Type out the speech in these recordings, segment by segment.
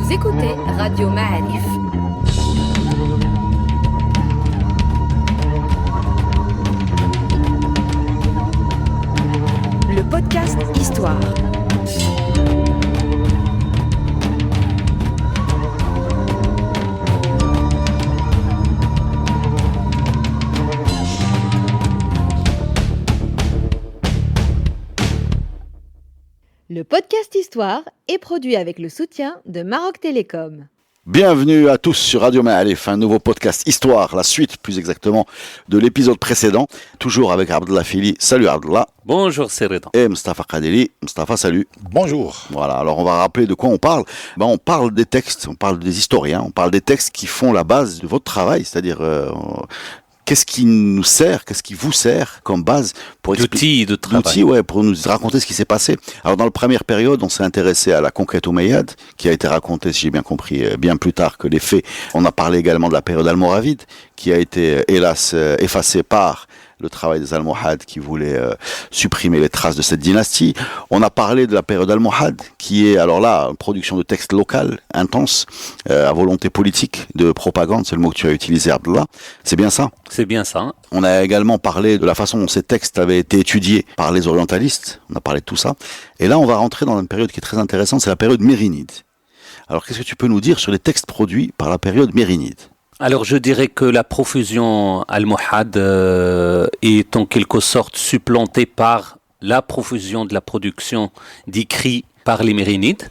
Vous écoutez Radio Ma'arif. Le podcast Histoire. Le podcast Histoire est produit avec le soutien de Maroc Télécom. Bienvenue à tous sur Radio Ma'arif, un nouveau podcast Histoire, la suite plus exactement de l'épisode précédent, toujours avec Abdallah Fili. Salut Abdallah. Bonjour Seridan. Et Mustafa Kadeli. Mustafa, salut. Bonjour. Voilà, alors on va rappeler de quoi on parle. On parle des textes, on parle des historiens, on parle des textes qui font la base de votre travail, c'est-à-dire... qu'est-ce qui nous sert, qu'est-ce qui vous sert comme base pour d'outils de travail. D'outils, pour nous raconter ce qui s'est passé. Alors dans la première période, on s'est intéressé à la conquête omeyyade, qui a été racontée, si j'ai bien compris, bien plus tard que les faits. On a parlé également de la période almoravide, qui a été hélas effacée par le travail des Almohades qui voulaient supprimer les traces de cette dynastie. On a parlé de la période almohade, qui est alors là une production de textes locaux, intense, à volonté politique, de propagande, c'est le mot que tu as utilisé Abdallah. C'est bien ça ? C'est bien ça. On a également parlé de la façon dont ces textes avaient été étudiés par les orientalistes. On a parlé de tout ça. Et là, on va rentrer dans une période qui est très intéressante, c'est la période mérinide. Alors, qu'est-ce que tu peux nous dire sur les textes produits par la période mérinide ? Alors je dirais que la profusion almohade est en quelque sorte supplantée par la profusion de la production d'écrits par les mérinides.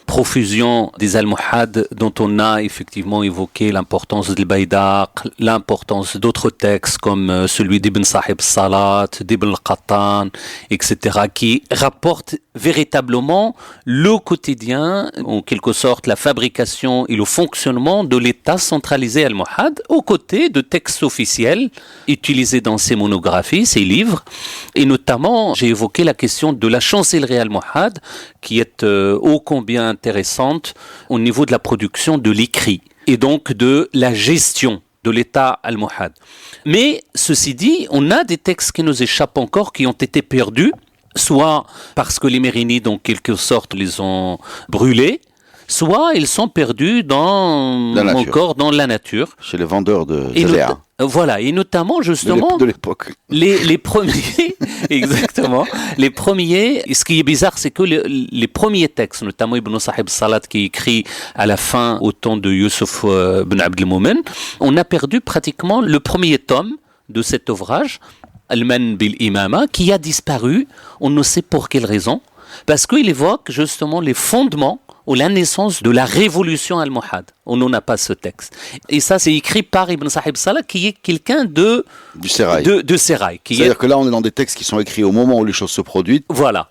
Profusion des almohades dont on a effectivement évoqué l'importance de l'Baydaq, l'importance d'autres textes comme celui d'Ibn Sahib Salat, d'Ibn al-Qattan, etc. qui rapportent véritablement le quotidien, en quelque sorte la fabrication et le fonctionnement de l'État centralisé almohade aux côtés de textes officiels utilisés dans ces monographies, ces livres. Et notamment, j'ai évoqué la question de la chancellerie almohade qui est ô combien intéressante au niveau de la production de l'écrit et donc de la gestion de l'État almohade. Mais ceci dit, on a des textes qui nous échappent encore, qui ont été perdus, soit parce que les mérinides en quelque sorte les ont brûlés, soit ils sont perdus dans la nature. Chez les vendeurs de ZDA. Voilà, et notamment justement de l'époque. Les premiers, exactement. Les premiers, ce qui est bizarre, c'est que les premiers textes, notamment Ibn Sahib Salat qui écrit à la fin au temps de Youssef ibn Abd al-Mumin, on a perdu pratiquement le premier tome de cet ouvrage, Al-Man bil-Imama, qui a disparu, on ne sait pour quelle raison, parce qu'il évoque justement les fondements ou la naissance de la révolution almohade. On n'en a pas ce texte. Et ça, c'est écrit par Ibn Sahib Salah, qui est quelqu'un du Sérail. De Sérail. C'est-à-dire que là, on est dans des textes qui sont écrits au moment où les choses se produisent,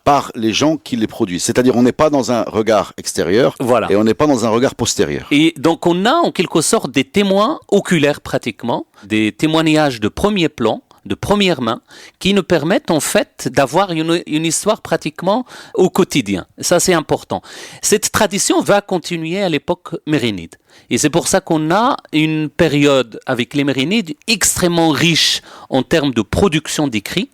par les gens qui les produisent. C'est-à-dire, on n'est pas dans un regard extérieur, et on n'est pas dans un regard postérieur. Et donc, on a en quelque sorte des témoins oculaires pratiquement, des témoignages de premier plan, de première main, qui nous permettent en fait d'avoir une histoire pratiquement au quotidien. Ça, c'est important. Cette tradition va continuer à l'époque mérinide. Et c'est pour ça qu'on a une période avec les mérinides extrêmement riche en termes de production d'écrits.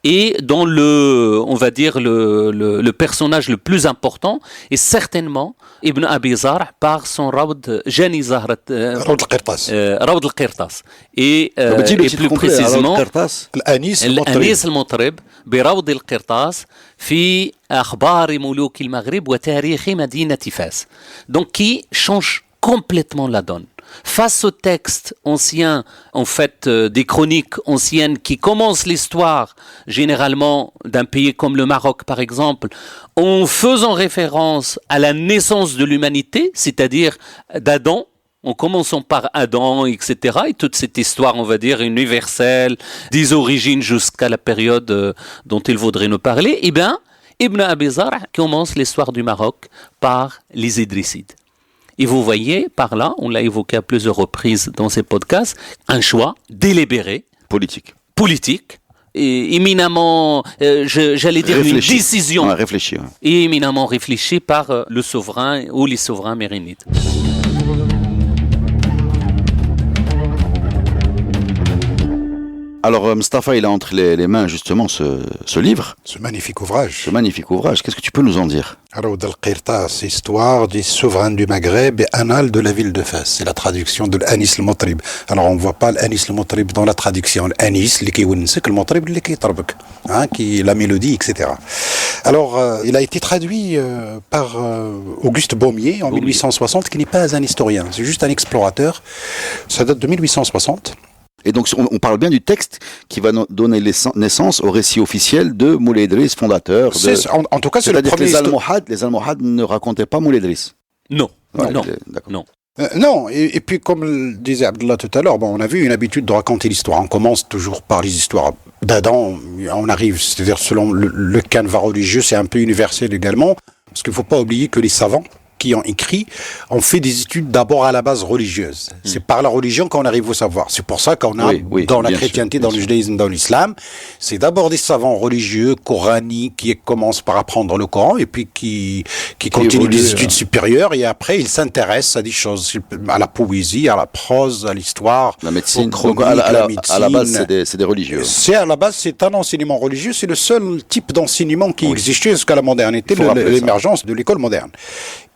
Et dont on va dire le personnage le plus important est certainement Ibn Abi Zar par son Rawd Jani Zahrat Rawd al-Qirtas. Rawd al-Qirtas. Et plus précisément الأنيس المطرب بروض القرطاس في أخبار ملوك المغرب وتاريخ مدينة فاس. Donc qui change complètement la donne. Face aux textes anciens, en fait, des chroniques anciennes qui commencent l'histoire, généralement, d'un pays comme le Maroc, par exemple, en faisant référence à la naissance de l'humanité, c'est-à-dire d'Adam, en commençant par Adam, etc., et toute cette histoire, on va dire, universelle, des origines jusqu'à la période dont il vaudrait nous parler, eh bien, Ibn Abi Zar commence l'histoire du Maroc par les Idrissides. Et vous voyez, par là, on l'a évoqué à plusieurs reprises dans ces podcasts, un choix délibéré, politique, et éminemment, j'allais dire une décision, éminemment réfléchie par le souverain ou les souverains mérinides. Alors, Mustapha, il a entre les mains justement ce livre, Ce magnifique ouvrage. ce magnifique ouvrage. Qu'est-ce que tu peux nous en dire? Alors, Al-Qirtas, histoire des souverains du Maghreb et annales de la ville de Fès. C'est la traduction de l'Anis al-Motrib. Alors, on ne voit pas l'Anis al-Motrib dans la traduction. L'Anis, le Motrib, qui la mélodie, etc. Alors, il a été traduit par Auguste Baumier en 1860, qui n'est pas un historien, c'est juste un explorateur. Ça date de 1860. Et donc, on parle bien du texte qui va donner naissance au récit officiel de Moulay Idriss, fondateur. En tout cas, c'est le C'est-à-dire que premier. les Almohades ne racontaient pas Moulay Idriss. Non, Ouais, non, d'accord. non. Non, et puis comme le disait Abdallah tout à l'heure, on a vu une habitude de raconter l'histoire. On commence toujours par les histoires d'Adam, on arrive, c'est-à-dire selon le canevas religieux, c'est un peu universel également, parce qu'il ne faut pas oublier que les savants qui ont écrit ont fait des études d'abord à la base religieuse. C'est par la religion qu'on arrive au savoir. C'est pour ça qu'on a dans la chrétienté, dans le judaïsme, dans l'islam, c'est d'abord des savants religieux, coraniques, qui commencent par apprendre le Coran et puis qui continuent des études supérieures et après ils s'intéressent à des choses, à la poésie, à la prose, à l'histoire, La médecine. aux chroniques, Donc, à la médecine. base, c'est des religieux. À la base, c'est un enseignement religieux, c'est le seul type d'enseignement qui existait jusqu'à la modernité, Faut rappeler l'émergence de l'école moderne.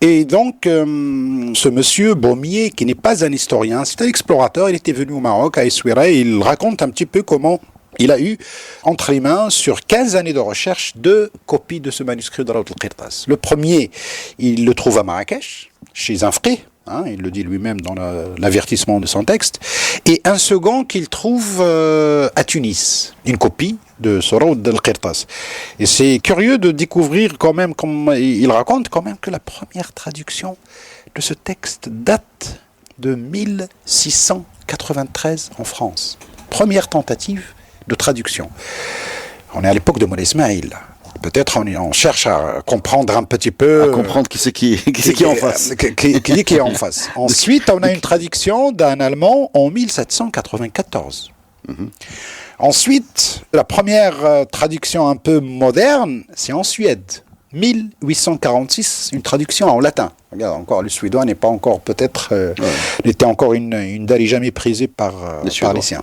Et donc, ce monsieur Baumier, qui n'est pas un historien, c'est un explorateur, il était venu au Maroc, à Essaouira, et il raconte un petit peu comment il a eu entre les mains, sur 15 années de recherche, 2 copies de ce manuscrit de Rawd al-Qirtas. Le premier, il le trouve à Marrakech, chez un frère, il le dit lui-même dans l'avertissement de son texte, et un second qu'il trouve à Tunis, une copie de ce Rawd al-Qirtas. Et c'est curieux de découvrir quand même, comme il raconte quand même, que la première traduction de ce texte date de 1693 en France. Première tentative de traduction. On est à l'époque de Moulay Ismaïl. Peut-être on cherche à comprendre un petit peu... À comprendre qui c'est qui est en face. Qui est en face. Ensuite, on a une traduction d'un Allemand en 1794. Ensuite, la première traduction un peu moderne, c'est en Suède. 1846, une traduction en latin. Regarde, encore, le suédois n'est pas encore peut-être... n'était encore une dalle jamais prisée par les siens.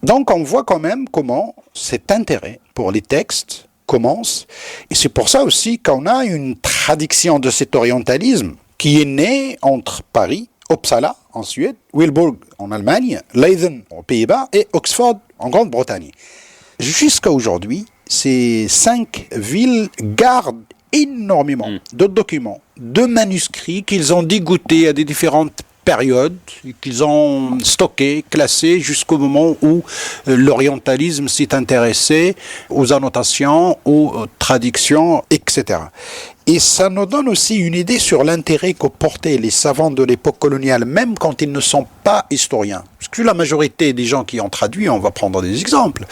Donc, on voit quand même comment cet intérêt pour les textes commence. Et c'est pour ça aussi qu'on a une traduction de cet orientalisme qui est née entre Paris, Uppsala en Suède, Wilburg en Allemagne, Leiden aux Pays-Bas et Oxford en Grande-Bretagne. Jusqu'à aujourd'hui, ces 5 villes gardent énormément de documents, de manuscrits qu'ils ont dégoûtés à des différentes périodes, qu'ils ont stockés, classés jusqu'au moment où l'orientalisme s'est intéressé aux annotations, aux traductions, etc. Et ça nous donne aussi une idée sur l'intérêt que portaient les savants de l'époque coloniale, même quand ils ne sont pas historiens. Parce que la majorité des gens qui ont traduit, on va prendre des exemples.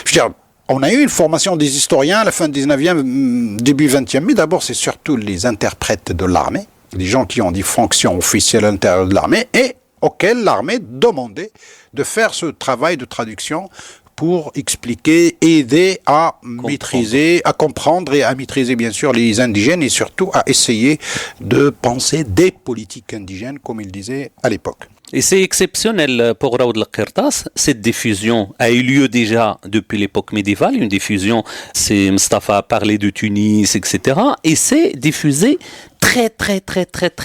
Je veux dire, on a eu une formation des historiens à la fin du 19e, début 20e, mais d'abord c'est surtout les interprètes de l'armée, des gens qui ont des fonctions officielles à l'intérieur de l'armée et auxquels l'armée demandait de faire ce travail de traduction pour expliquer, aider à maîtriser, à comprendre et à maîtriser bien sûr les indigènes et surtout à essayer de penser des politiques indigènes comme il disait à l'époque. Et c'est exceptionnel pour Rawd al-Qirtas. Cette diffusion a eu lieu déjà depuis l'époque médiévale. Une diffusion, c'est Mustapha a parlé de Tunis, etc. Et c'est diffusé très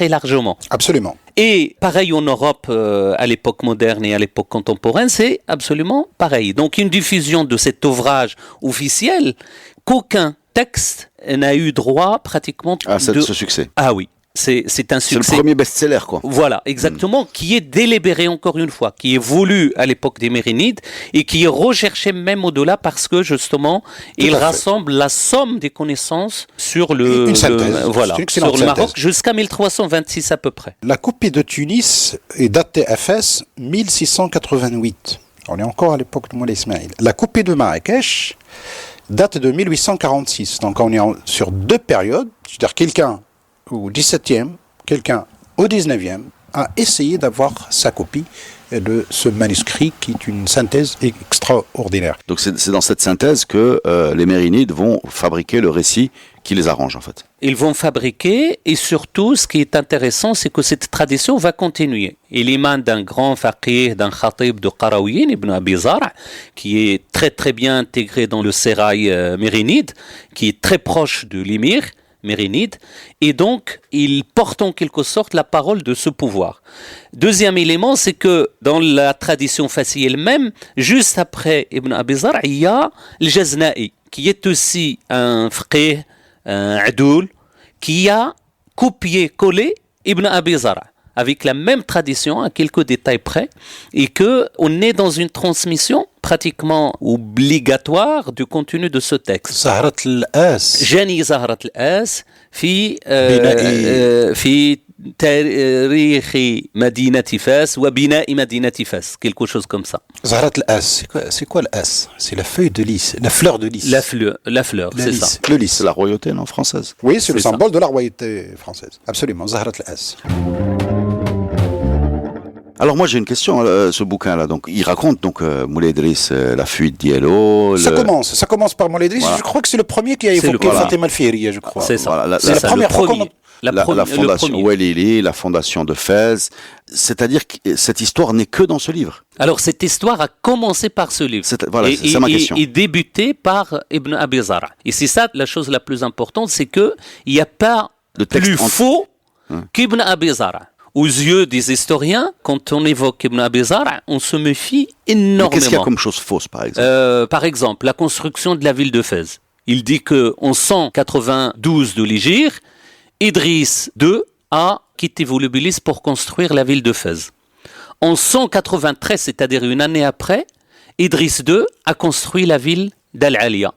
largement. Absolument. Et pareil en Europe, à l'époque moderne et à l'époque contemporaine, c'est absolument pareil. Donc une diffusion de cet ouvrage officiel qu'aucun texte n'a eu droit pratiquement ce succès. Ah oui. C'est un succès. C'est le premier best-seller, quoi. Voilà, exactement, qui est délibéré encore une fois, qui est voulu à l'époque des Mérinides et qui est recherché même au-delà parce que justement, il rassemble la somme des connaissances sur sur le Maroc jusqu'à 1326 à peu près. La copie de Tunis est datée à Fès 1688. On est encore à l'époque de Moulay Ismaïl. La copie de Marrakech date de 1846. Donc on est sur 2 périodes, c'est-à-dire quelqu'un au XVIIe, quelqu'un au XIXe a essayé d'avoir sa copie de ce manuscrit qui est une synthèse extraordinaire. Donc c'est dans cette synthèse que les Mérinides vont fabriquer le récit qui les arrange en fait. Ils vont fabriquer, et surtout, ce qui est intéressant, c'est que cette tradition va continuer. Il émane d'un grand faqih, d'un khatib de Qarawiyyin, Ibn Abi Zar', qui est très très bien intégré dans le sérail mérinide, qui est très proche de l'émir mérinide, et donc il porte en quelque sorte la parole de ce pouvoir. Deuxième élément, c'est que dans la tradition fassi elle-même, juste après Ibn Abi Zar', il y a le Jazna'i, qui est aussi un faqih, un adoul, qui a copié-collé Ibn Abi Zar' avec la même tradition, à quelques détails près, et qu'on est dans une transmission pratiquement obligatoire du contenu de ce texte. زهرة الآس. جاني زهرة الآس في تاريخ مدينة فاس وبناء مدينة فاس, quelque chose comme ça. زهرة الآس, c'est quoi l'As? C'est la feuille de lys, la fleur de lys. La fleur, c'est lys. ça. Le lys. C'est la royauté, non, française. Oui, c'est le ça. symbole de la royauté française. Absolument, زهرة الآس. Alors moi j'ai une question, ce bouquin-là. Donc il raconte donc Moulay Idriss, la fuite d'Yellow. Ça commence par Moulay Idriss. Voilà. Je crois que c'est le premier qui a C'est évoqué le- Fatima Al-Fihriya, je crois. C'est ça. Voilà, C'est la première fois qu'on La fondation Ouelili, la fondation de Fès. C'est-à-dire que cette histoire n'est que dans ce livre. Alors cette histoire a commencé par ce livre. Voilà, c'est ça ma question. Et débuté par Ibn Abi Zar'. Et c'est ça la chose la plus importante, c'est qu'il n'y a pas Le texte plus faux qu'Ibn Abi Zar'. Aux yeux des historiens, quand on évoque Ibn Abi Zar', on se méfie Mais énormément. qu'est-ce qu'il y a comme chose fausse, par exemple Par exemple, la construction de la ville de Fès. Il dit qu'en 192 de l'Hégire, Idriss II a quitté Volubilis pour construire la ville de Fès. En 193, c'est-à-dire une année après, Idriss II a construit la ville d'Al-Aliya,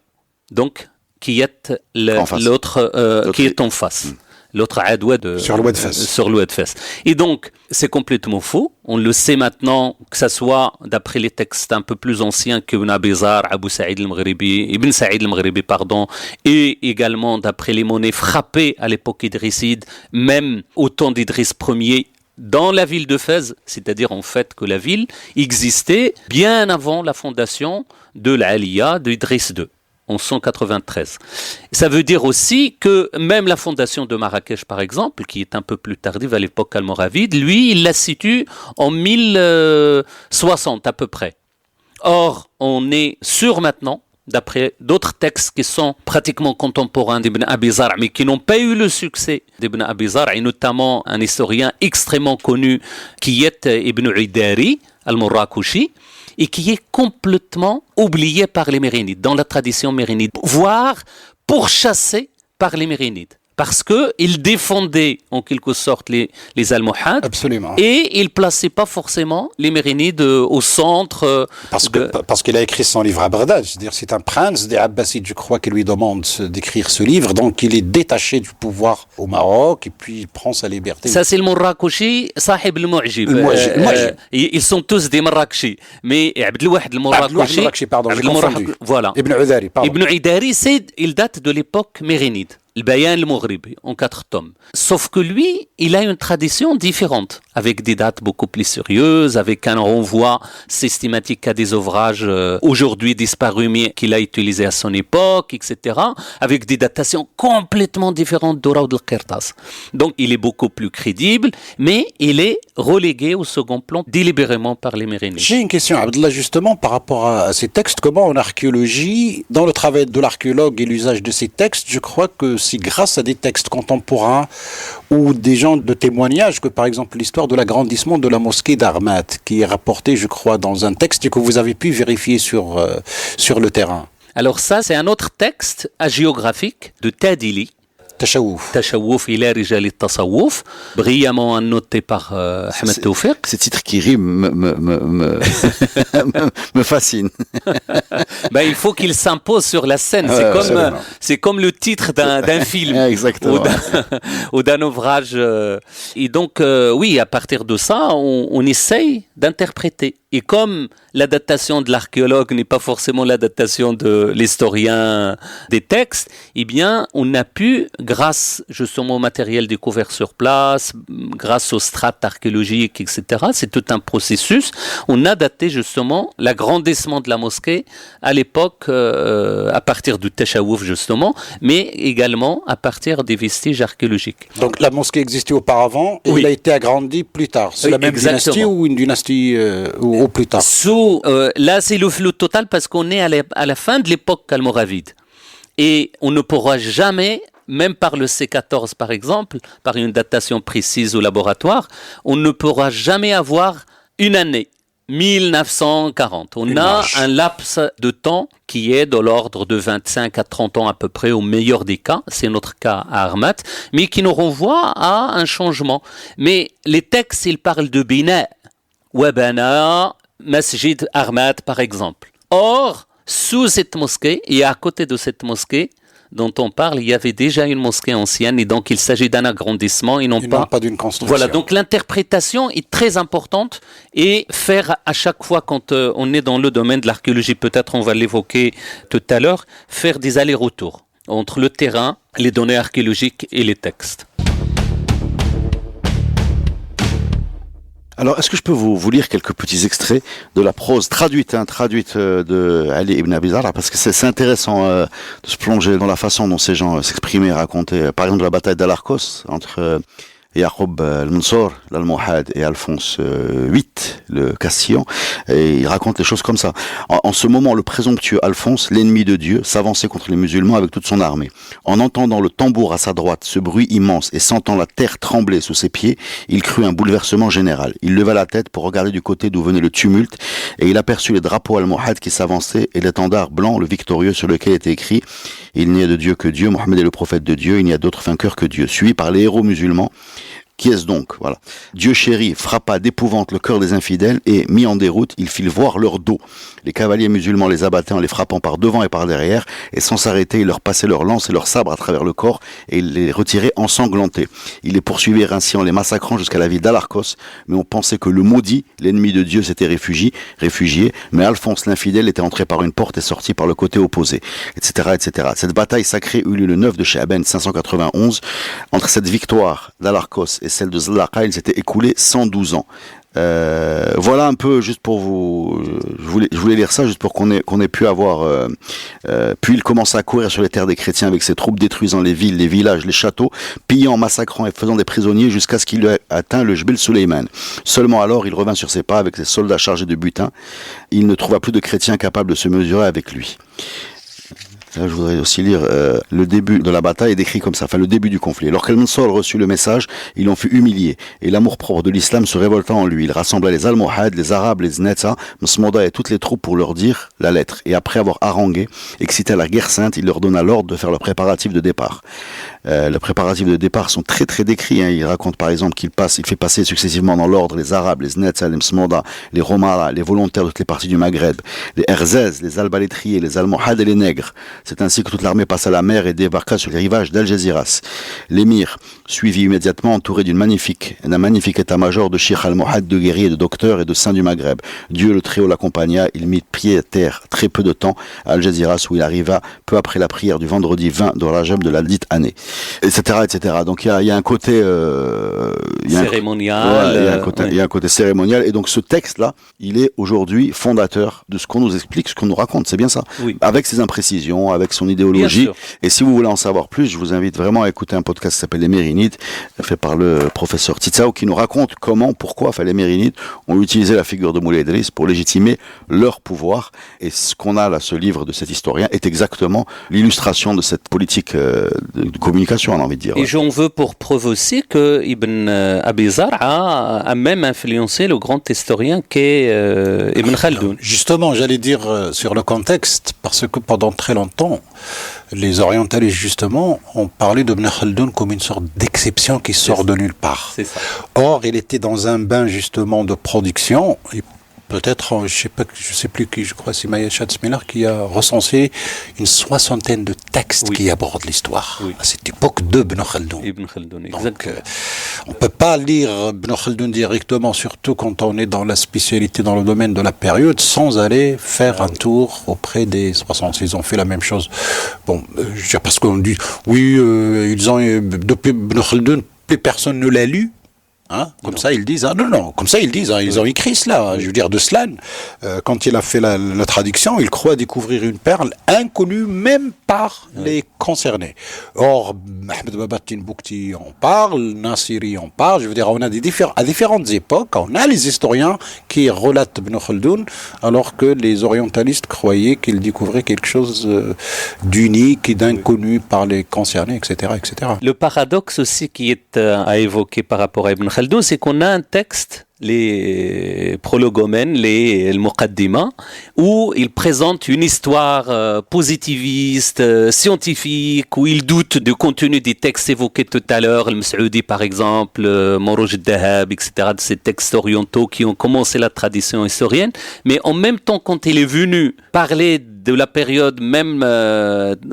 donc qui est l'autre qui est en face. L'autre Adwa sur l'Oued Fès. Sur l'Oued Fès. Et donc, c'est complètement faux. On le sait maintenant, que ce soit d'après les textes un peu plus anciens qu'Ibn Abi Zar', Ibn Saïd al-Maghribi, et également d'après les monnaies frappées à l'époque idrisside, même au temps d'Idriss Ier, dans la ville de Fès, c'est-à-dire en fait que la ville existait bien avant la fondation de l'Aliya d'Idriss II. En 193. Ça veut dire aussi que même la fondation de Marrakech, par exemple, qui est un peu plus tardive à l'époque almoravide, lui, il la situe en 1060 à peu près. Or, on est sûr maintenant, d'après d'autres textes qui sont pratiquement contemporains d'Ibn Abi Zar', mais qui n'ont pas eu le succès d'Ibn Abi Zar', et notamment un historien extrêmement connu qui est Ibn Idari, al-Murrakushi, et qui est complètement oublié par les Mérinides, dans la tradition mérinide, voire pourchassé par les Mérinides. Parce qu'ils défendaient en quelque sorte les Almohades. Absolument. Et ils ne plaçaient pas forcément les Mérinides au centre. Parce qu'il a écrit son livre à Bagdad. C'est-à-dire c'est un prince des Abbasides, je crois, qui lui demande d'écrire ce livre. Donc il est détaché du pouvoir au Maroc et puis il prend sa liberté. Ça c'est le Murrakushi, Sahib al-Mu'jib. Ils sont tous des Marrakechis. Mais Abdelwahid al-Murrakushi, pardon, j'ai confondu. Voilà. Ibn Udari, pardon. Ibn Idari, il date de l'époque mérinide. Le Bayan al-Maghribi, en 4 tomes. Sauf que lui, il a une tradition différente, avec des dates beaucoup plus sérieuses, avec un renvoi systématique à des ouvrages aujourd'hui disparus, mais qu'il a utilisés à son époque, etc., avec des datations complètement différentes d'Oraoud al-Qirtas. Donc, il est beaucoup plus crédible, mais il est relégué au second plan délibérément par les Mérinides. J'ai une question, Abdallah, justement, par rapport à ces textes. Comment en archéologie, dans le travail de l'archéologue et l'usage de ces textes, je crois que c'est grâce à des textes contemporains ou des gens de témoignages que, par exemple, l'histoire de l'agrandissement de la mosquée d'Armat, qui est rapportée, je crois, dans un texte et que vous avez pu vérifier sur le terrain. Alors ça, c'est un autre texte hagiographique de Tadili. Tachawuf ila rijal al-tasawuf, brillamment annoté par Ahmed Tawfiq. Ces titres qui riment me fascinent. Il faut qu'il s'impose sur la scène. C'est comme le titre d'un film ou d'un ouvrage. Et donc, oui, à partir de ça, on essaye d'interpréter Et comme la datation de l'archéologue n'est pas forcément la datation de l'historien des textes, eh bien, on a pu, grâce justement au matériel découvert sur place, grâce aux strates archéologiques, etc., c'est tout un processus, on a daté justement l'agrandissement de la mosquée à l'époque, à partir du Tashawuf justement, mais également à partir des vestiges archéologiques. Donc la mosquée existait auparavant et il a été agrandi plus tard. C'est la même dynastie ou une dynastie ou plus tard? Là, c'est le flou total parce qu'on est à la fin de l'époque almoravide. Et on ne pourra jamais, même par le C14 par exemple, par une datation précise au laboratoire, on ne pourra jamais avoir une année. 1940. On a un laps de temps qui est de l'ordre de 25 à 30 ans à peu près au meilleur des cas, c'est notre cas à Armat, mais qui nous renvoie à un changement. Mais les textes, ils parlent de Bina, Wabana, Masjid Armat par exemple. Or, sous cette mosquée et à côté de cette mosquée dont on parle, il y avait déjà une mosquée ancienne et donc il s'agit d'un agrandissement et non pas d'une construction. Voilà, donc l'interprétation est très importante et faire à chaque fois quand on est dans le domaine de l'archéologie, peut-être on va l'évoquer tout à l'heure, faire des allers-retours entre le terrain, les données archéologiques et les textes. Alors, est-ce que je peux vous lire quelques petits extraits de la prose traduite de Ali ibn Abi Zar'a, parce que c'est intéressant de se plonger dans la façon dont ces gens s'exprimaient et racontaient. Par exemple, la bataille d'Al-Arcos entre Yaqub al-Mansour, l'Almohad, et Alphonse VIII, le Castillan, et il raconte les choses comme ça. En ce moment, le présomptueux Alphonse, l'ennemi de Dieu, s'avançait contre les musulmans avec toute son armée. En entendant le tambour à sa droite, ce bruit immense, et sentant la terre trembler sous ses pieds, il crut un bouleversement général. Il leva la tête pour regarder du côté d'où venait le tumulte, et il aperçut les drapeaux almohades qui s'avançaient, et l'étendard blanc, le victorieux, sur lequel était écrit « Il n'y a de Dieu que Dieu, Mohammed est le prophète de Dieu, il n'y a d'autre vainqueur que Dieu », suivi par les héros musulmans. Qui est-ce donc? Voilà. Dieu chéri frappa d'épouvante le cœur des infidèles et, mis en déroute, il fit voir leur dos. Les cavaliers musulmans les abattaient en les frappant par devant et par derrière, et sans s'arrêter, ils leur passaient leurs lances et leurs sabres à travers le corps, et ils les retiraient ensanglantés. Ils les poursuivirent ainsi en les massacrant jusqu'à la ville d'Al-Arcos, mais on pensait que le maudit, l'ennemi de Dieu, s'était réfugié, mais Alphonse l'infidèle était entré par une porte et sorti par le côté opposé, etc., etc. Cette bataille sacrée eut lieu le 9 de Sha'ban 591. Entre cette victoire d'Al-Arcos et celle de Zlaqa, il s'était écoulé 112 ans. Voilà un peu, juste pour vous, je voulais lire ça juste pour qu'on ait pu avoir. Puis il commença à courir sur les terres des chrétiens avec ses troupes, détruisant les villes, les villages, les châteaux, pillant, massacrant et faisant des prisonniers jusqu'à ce qu'il ait atteint le Jbel Suleiman. Seulement alors, il revint sur ses pas avec ses soldats chargés de butin. Il ne trouva plus de chrétiens capables de se mesurer avec lui. Là, je voudrais aussi lire le début de la bataille est décrit comme ça, enfin le début du conflit. Alors qu'Al-Mansur reçut le message, il en fut humilié, et l'amour-propre de l'islam se révolta en lui. Il rassembla les Almohades, les Arabes, les Znetsa, Msmoda et toutes les troupes pour leur dire la lettre. Et après avoir harangué, excité à la guerre sainte, il leur donna l'ordre de faire le préparatif de départ. Les préparatifs de départ sont très très décrits. Il raconte par exemple qu'il fait passer successivement dans l'ordre les Arabes, les Znetsa, les Msmoda, les Romara, les volontaires de toutes les parties du Maghreb, les Erzez, les Albalétriers, les Almohades et les Nègres. C'est ainsi que toute l'armée passa la mer et débarqua sur les rivages d'Algésiras. L'émir suivit immédiatement entouré d'un magnifique état-major de Cheikh al-Mohad, de guerriers, de docteurs et de saints du Maghreb. Dieu le Très-Haut l'accompagna, il mit pied à terre très peu de temps à Algésiras où il arriva peu après la prière du vendredi 20 de Rajab de la dite année, etc., etc. Donc il y a un côté cérémonial. Il y a un côté cérémonial, et donc ce texte-là, il est aujourd'hui fondateur de ce qu'on nous explique, ce qu'on nous raconte, c'est bien ça, avec ses imprécisions, avec son idéologie. Et si vous voulez en savoir plus, je vous invite vraiment à écouter un podcast qui s'appelle Les Mérinides, fait par le professeur Titsao, qui nous raconte pourquoi les Mérinides ont utilisé la figure de Moulay Idriss pour légitimer leur pouvoir. Et ce qu'on a là, ce livre de cet historien, est exactement l'illustration de cette politique de communication, on a envie de dire. Et j'en veux pour preuve aussi que Ibn Abi Zar'a a même influencé le grand historien qu'est Ibn Khaldoun. Justement, j'allais dire sur le contexte, parce que pendant très longtemps, les orientalistes, justement, ont parlé d'Ibn Khaldoun comme une sorte d'exception qui sort de nulle part. C'est ça. Or, il était dans un bain, justement, de production, et peut-être, je sais plus qui, je crois c'est Maya Schatzmiller qui a recensé une 60aine de textes qui abordent l'histoire à cette époque de Ibn Khaldoun. Donc, on peut pas lire Ibn Khaldoun directement, surtout quand on est dans la spécialité, dans le domaine de la période, sans aller faire un tour auprès des 60. Ils ont fait la même chose. Bon, parce qu'on dit, ils ont, depuis Ibn Khaldoun, plus personne ne l'a lu. Hein, comme ça ils disent, comme ça ils disent, ils ont écrit cela, je veux dire de Slan, quand il a fait la traduction, il croit découvrir une perle inconnue même par les concernés. Or, Ahmed Baba Timbukti en parle, Nasiri en parle, je veux dire, on a à différentes époques, on a les historiens qui relatent Ibn Khaldoun, alors que les orientalistes croyaient qu'ils découvraient quelque chose d'unique et d'inconnu par les concernés, etc., etc. Le paradoxe aussi qui est à évoquer par rapport à Ibn Khaldoun, c'est qu'on a un texte, les prologomènes, le Muqaddima, où il présente une histoire positiviste, scientifique, où il doute du contenu des textes évoqués tout à l'heure, le Msaoudi par exemple, Mourouj al-Dahab, etc., de ces textes orientaux qui ont commencé la tradition historienne, mais en même temps, quand il est venu parler de la période même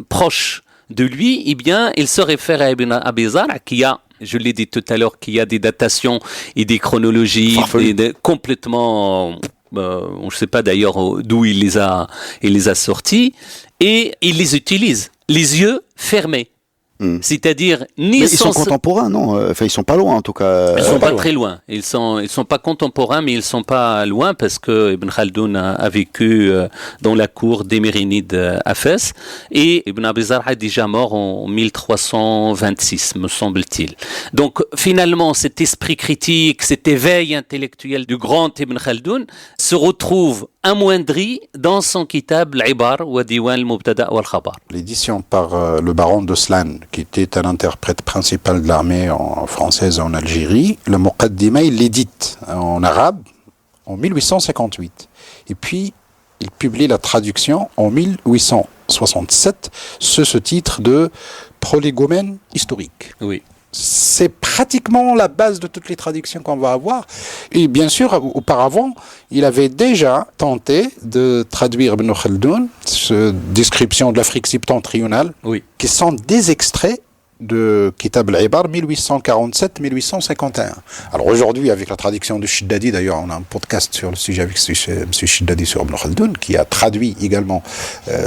proche de lui, eh bien, il se réfère à Ibn Abi Zar', qui a, je l'ai dit tout à l'heure, qu'il y a des datations et des chronologies complètement, je ne sais pas d'ailleurs d'où il les a sortis, et il les utilise, les yeux fermés. C'est-à-dire mais ils sont contemporains, non? Enfin, ils sont pas loin en tout cas. Ils sont pas très loin. Ils sont pas contemporains, mais ils sont pas loin parce que Ibn Khaldoun a vécu dans la cour des Mérinides à Fès et Ibn Abi Zar' est déjà mort en 1326, me semble-t-il. Donc finalement, cet esprit critique, cet éveil intellectuel du grand Ibn Khaldoun se retrouve amoindri dans son kitab Al-Ibar wa Diwan al-Mubtada' wal-Khabar. L'édition par le baron de Slan, qui était un interprète principal de l'armée française en Algérie, le Muqaddima, il l'édite en arabe en 1858. Et puis, il publie la traduction en 1867 sous ce titre de prolégomène historique. Oui. C'est pratiquement la base de toutes les traductions qu'on va avoir. Et bien sûr, auparavant, il avait déjà tenté de traduire Ibn Khaldoun, cette description de l'Afrique septentrionale, qui sont des extraits de Kitab al-Ibar 1847-1851. Alors aujourd'hui, avec la traduction de Shiddadi, d'ailleurs, on a un podcast sur le sujet avec M. Shiddadi sur Ibn Khaldoun, qui a traduit également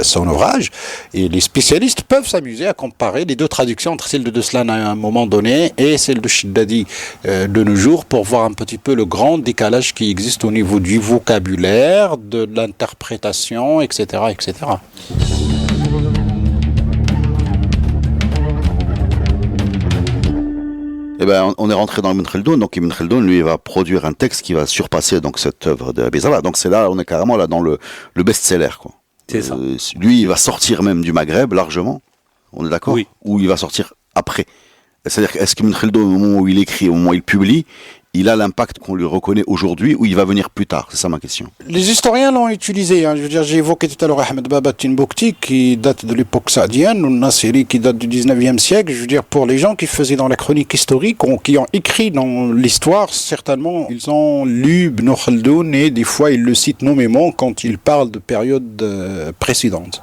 son ouvrage. Et les spécialistes peuvent s'amuser à comparer les deux traductions entre celle de Deslan à un moment donné et celle de Shiddadi de nos jours pour voir un petit peu le grand décalage qui existe au niveau du vocabulaire, de l'interprétation, etc., etc. Eh ben, on est rentré dans Ibn Khaldoun, donc Ibn Khaldoun, lui, va produire un texte qui va surpasser donc cette œuvre de Abi Zar'. Donc c'est là, on est carrément là dans le best-seller, quoi. C'est ça. Lui, il va sortir même du Maghreb largement. On est d'accord? Oui. Ou il va sortir après. C'est-à-dire, est-ce qu'Ibn Khaldoun, au moment où il écrit, au moment où il publie, il a l'impact qu'on lui reconnaît aujourd'hui ou il va venir plus tard? C'est ça ma question. Les historiens l'ont utilisé. Je veux dire, j'ai évoqué tout à l'heure Ahmed Baba Timbukti qui date de l'époque saadienne, ou Nasiri qui date du 19e siècle. Je veux dire, pour les gens qui faisaient dans la chronique historique, qui ont écrit dans l'histoire, certainement, ils ont lu Ibn Khaldoun et des fois ils le citent nommément quand ils parlent de périodes précédentes.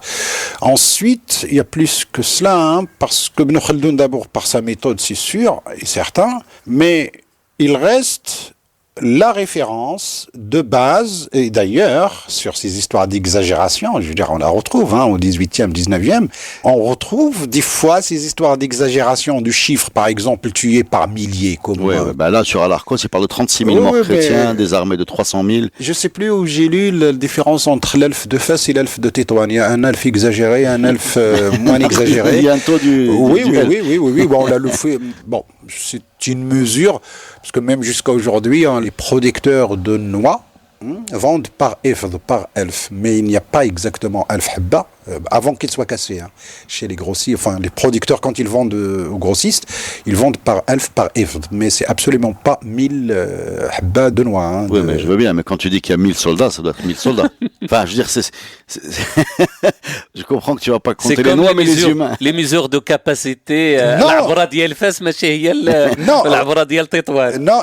Ensuite, il y a plus que cela, parce que Ibn Khaldoun, d'abord par sa méthode, c'est sûr et certain, mais il reste la référence de base, et d'ailleurs, sur ces histoires d'exagération, je veux dire, on la retrouve au 18e, 19e, on retrouve des fois ces histoires d'exagération du chiffre, par exemple, tués par milliers. Comme là, sur Al-Arqos, il parle de 36 000 morts chrétiens, des armées de 300 000. Je ne sais plus où j'ai lu la différence entre l'elfe de Fès et l'elfe de Tétouan. Il y a un elfe exagéré, un elfe moins exagéré. Il y a un taux du... Oui, bon, on l'a le fait. Bon, c'est une mesure, parce que même jusqu'à aujourd'hui, les producteurs de noix vendent par ifd, par elf, mais il n'y a pas exactement elf habba avant qu'il soit cassé. Chez les grossistes, enfin les producteurs, quand ils vendent aux grossistes, ils vendent par elf, par ifd, mais c'est absolument pas 1000 habba de noix. Oui, mais je veux bien, mais quand tu dis qu'il y a 1000 soldats, ça doit être 1000 soldats. Enfin, je veux dire, je comprends que tu vas pas compter les noix, mais les humains. Les mesures de capacité, العبرة ديال فاس ماشي هي العبرة ديال تطوان. Non,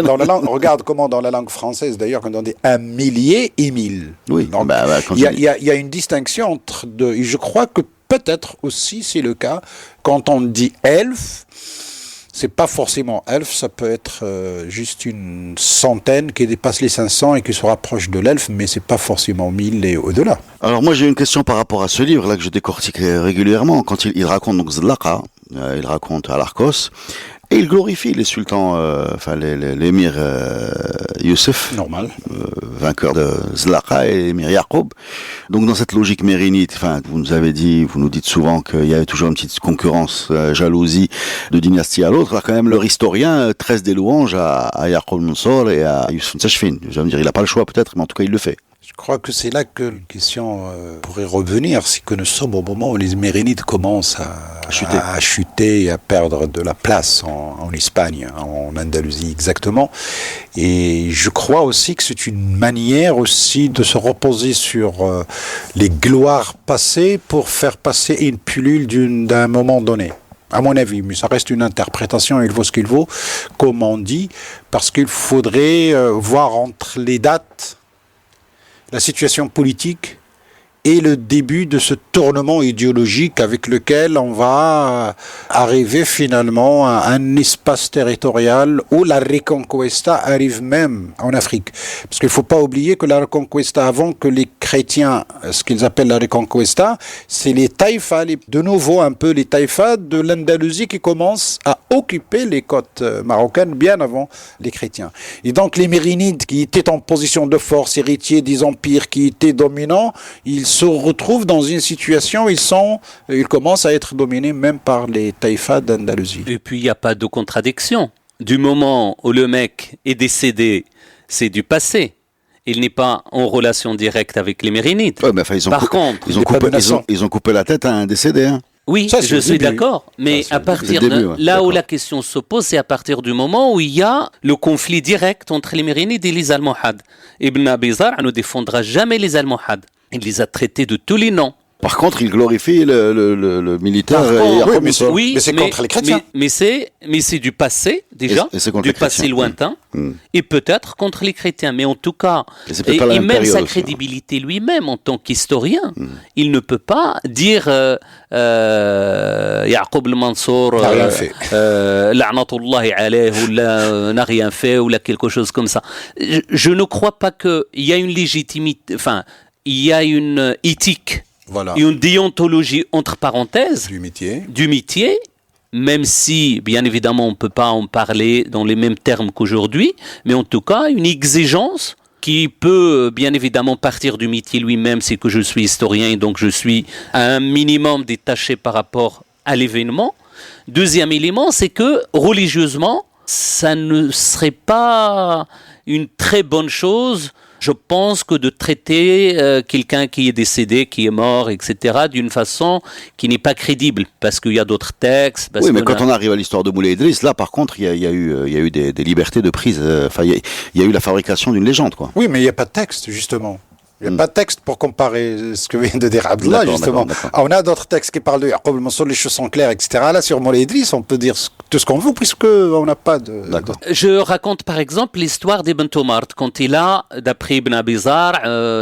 dans la langue, regarde comment dans la langue française, d'ailleurs, quand on dit un millier et mille. Oui, donc il y a une distinction entre deux. Et je crois que peut-être aussi c'est le cas quand on dit elfe. C'est pas forcément elfe, ça peut être juste une centaine qui dépasse les 500 et qui se rapproche de l'elfe, mais c'est pas forcément 1000 et au-delà. Alors moi j'ai une question par rapport à ce livre là que je décortique régulièrement. Quand il raconte donc Zlaqa, il raconte Alarcos, et il glorifie les sultans, l'émir Youssef, normal, vainqueur de Zlaqa, et l'émir Yaqub. Donc dans cette logique mérinite, vous nous dites souvent qu'il y avait toujours une petite concurrence, jalousie de dynastie à l'autre. Là quand même leur historien tresse des louanges à Yaqub Mansour et à Youssef Ntachfin. Je vais me dire, il n'a pas le choix peut-être, mais en tout cas il le fait. Je crois que c'est là que la question pourrait revenir, c'est que nous sommes au moment où les Mérinides commencent à chuter et à perdre de la place en Espagne, en Andalousie exactement. Et je crois aussi que c'est une manière aussi de se reposer sur les gloires passées pour faire passer une pilule d'un moment donné. À mon avis, mais ça reste une interprétation, il vaut ce qu'il vaut, comme on dit, parce qu'il faudrait voir entre les dates la situation politique et le début de ce tournement idéologique avec lequel on va arriver finalement à un espace territorial où la Reconquista arrive même en Afrique. Parce qu'il ne faut pas oublier que la Reconquista, avant que les chrétiens, ce qu'ils appellent la Reconquista, c'est les taïfas, de nouveau un peu les taïfas de l'Andalousie qui commencent à occuper les côtes marocaines bien avant les chrétiens. Et donc les Mérinides qui étaient en position de force, héritiers des empires qui étaient dominants, ils se retrouvent dans une situation où ils commencent à être dominés même par les taïfas d'Andalousie. Et puis il n'y a pas de contradiction. Du moment où le mec est décédé, c'est du passé. Il n'est pas en relation directe avec les Mérinides. Ouais, mais Par contre, ils ont coupé la tête à un décédé. Hein. Oui, ça, je suis d'accord, mais à partir où la question se pose, c'est à partir du moment où il y a le conflit direct entre les Mérinides et les Almohades. Ibn Abi Zar' ne défendra jamais les Almohades. Il les a traités de tous les noms. Par contre, il glorifie le militaire. Mais c'est contre les chrétiens. Mais c'est du passé, déjà, du passé lointain, et peut-être contre les chrétiens. Mais en tout cas, et même sa crédibilité lui-même en tant qu'historien, il ne peut pas dire Yaqub al-Mansour La'natullahi alayhi n'a rien fait ou quelque chose comme ça. Je ne crois pas qu'il y a une légitimité, il y a une éthique. Voilà. Et une déontologie entre parenthèses du métier, même si bien évidemment on ne peut pas en parler dans les mêmes termes qu'aujourd'hui, mais en tout cas une exigence qui peut bien évidemment partir du métier lui-même, c'est que je suis historien et donc je suis à un minimum détaché par rapport à l'événement. Deuxième élément, c'est que religieusement, ça ne serait pas une très bonne chose, je pense, que de traiter quelqu'un qui est décédé, qui est mort, etc., d'une façon qui n'est pas crédible, parce qu'il y a d'autres textes. Oui, mais quand on arrive à l'histoire de Moulay Idriss, là, par contre, il y a eu des libertés de prise. Il y a eu la fabrication d'une légende, quoi. Oui, mais il n'y a pas de texte, justement. Il n'y a pas de texte pour comparer ce que vient de dire Abdullah, justement. On a d'autres textes qui parlent de Yaqub al-Mansour, les choses sont claires, etc. Là, sur Moulay Idriss, on peut dire tout ce qu'on veut, puisqu'on n'a pas de... Je raconte, par exemple, l'histoire d'Ibn Tumart. Quand il a, d'après Ibn Abi Zar',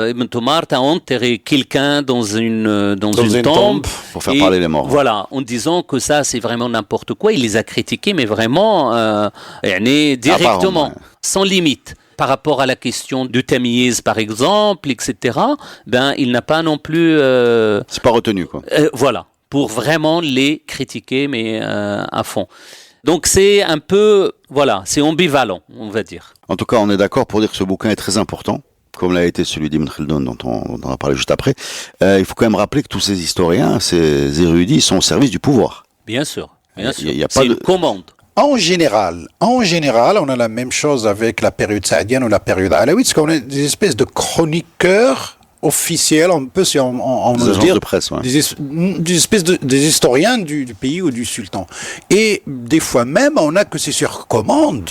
Ibn Tumart a enterré quelqu'un dans une tombe. Pour faire parler les morts. Voilà, en disant que ça, c'est vraiment n'importe quoi. Il les a critiqués, mais vraiment, directement, sans limite. Par rapport à la question du Tamyiz, par exemple, etc., il n'a pas non plus... c'est pas retenu, quoi. Voilà, pour vraiment les critiquer, mais à fond. Donc c'est un peu... Voilà, c'est ambivalent, on va dire. En tout cas, on est d'accord pour dire que ce bouquin est très important, comme l'a été celui d'Ibn Khaldun, dont on a parlé juste après. Il faut quand même rappeler que tous ces historiens, ces érudits, sont au service du pouvoir. Bien sûr, bien sûr. C'est une commande. En général, on a la même chose avec la période saadienne ou la période alawite, parce qu'on a des espèces de chroniqueurs officiels, on peut, si on des ose dire, de presse, ouais. des espèces des historiens du pays ou du sultan. Et des fois même, on a que c'est sur commande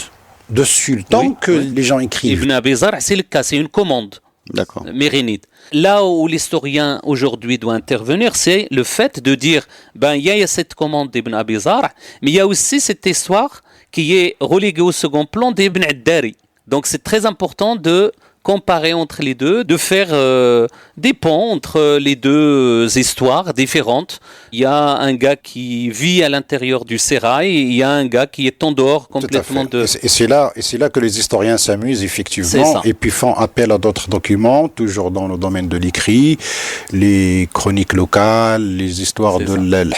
de sultan que les gens écrivent. Ibn Abi Zar', c'est le cas, c'est une commande. D'accord. Mérinide. Là où l'historien aujourd'hui doit intervenir, c'est le fait de dire, il y a cette commande d'Ibn Abi Zar', mais il y a aussi cette histoire qui est reléguée au second plan d'Ibn Addari. Donc c'est très important de comparer entre les deux, de faire des ponts entre les deux histoires différentes. Il y a un gars qui vit à l'intérieur du sérail et il y a un gars qui est en dehors complètement de... Et c'est là que les historiens s'amusent effectivement et puis font appel à d'autres documents, toujours dans le domaine de l'écrit, les chroniques locales, les histoires de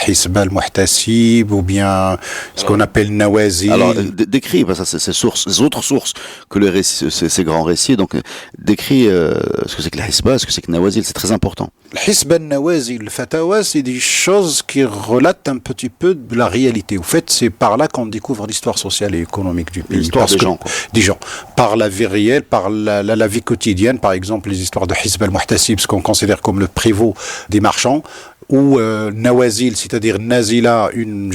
l'Hisba al-Muhtasib ou bien ce qu'on appelle Nawazil. Alors décrit, ça c'est ces autres sources que les récits, ces grands récits, donc décrit ce que c'est que la Hisba, ce que c'est que Nawazil, c'est très important. L'Hisba al-Nawazil, le Fatawa, c'est des choses qui relatent un petit peu de la réalité. Au fait, c'est par là qu'on découvre l'histoire sociale et économique du pays. L'histoire des gens, quoi. Des gens. Par la vie réelle, par la vie quotidienne, par exemple les histoires de Hisba al-Muhtasib, ce qu'on considère comme le prévôt des marchands, ou Nawazil, c'est-à-dire Nazila, une